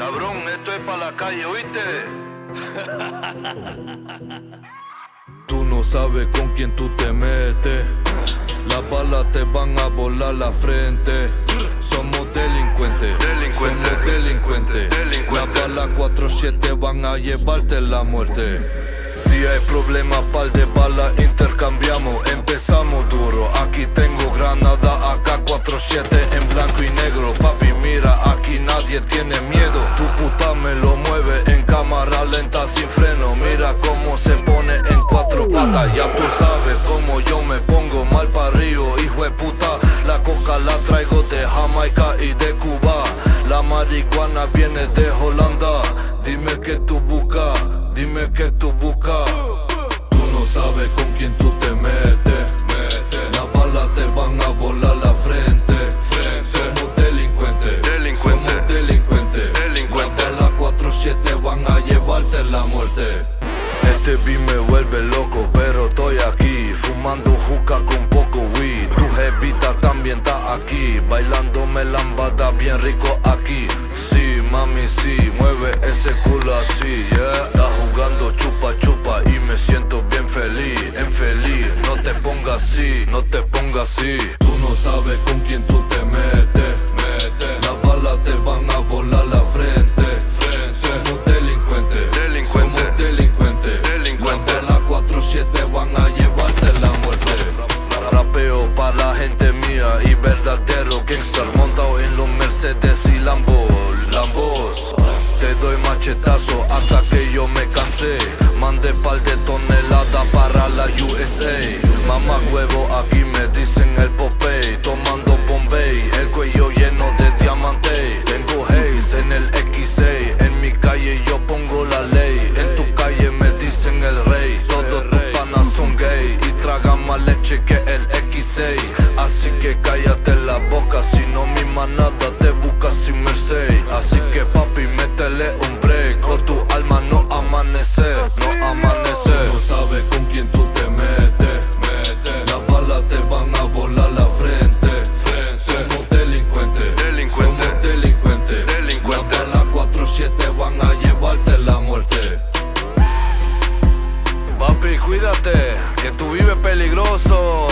Cabrón, esto es pa' la calle, ¿oíste? Tú no sabes con quién tú te metes. Las balas te van a volar la frente. Somos delincuentes, somos delincuentes. Las balas 4-7 van a llevarte la muerte. Si hay problemas, par de balas intercambiamos. Empezamos duro, aquí tengo granada AK-47 en blanco y negro. Papi, mira, aquí nadie tiene miedo. Tu puta me lo mueve en cámara lenta sin freno. Mira cómo se pone en 4 patas. Ya tú sabes cómo yo me pongo mal parido, hijo de puta. La coca la traigo de Jamaica y de Cuba. La marihuana viene de Holanda. Dime que tú buscas, dime que tú buscas. Tú no sabes con quién tú te metes. Las balas te van a volar la frente. Somos delincuentes, somos delincuentes. Las balas 4-7 van a llevarte la muerte. Este beat me vuelve loco, pero estoy aquí fumando juca con poco weed. Tu jevita también está aquí, bailándome lambada bien rico aquí. Sí, mami, sí, mueve ese culo así, yeah. Está jugando chupa chupa y me siento bien feliz, infeliz. No te pongas así, no te pongas así. Tú no sabes con quién tú te metes. Las balas te van a volar la frente. Somos delincuentes, somos delincuentes. Las balas 4-7 van a llevarte la muerte. Rapeo para la gente mía y verdadero gangster, montado en los Mercedes y Lambos. Te doy machetazo hasta que yo me cansé. Mandé par de toneladas para la USA. Mamá huevo, aquí me dicen el Popeye. Tomando Bombay, el cuello lleno de diamante. Tengo haze en el X6. En mi calle yo pongo la ley. En tu calle me dicen el rey. Todos tus panas son gay y tragan más leche que el X6. Así que cállate la boca, si no mi manada te busca sin merced. Así que papi, métele un break, o tu alma no amanece, no amanece. No sabes con quién tú te metes. Las balas te van a volar la frente. Somos delincuentes, somos delincuentes. Las balas 4-7 van a llevarte la muerte. Papi, cuídate, que tú vives peligroso.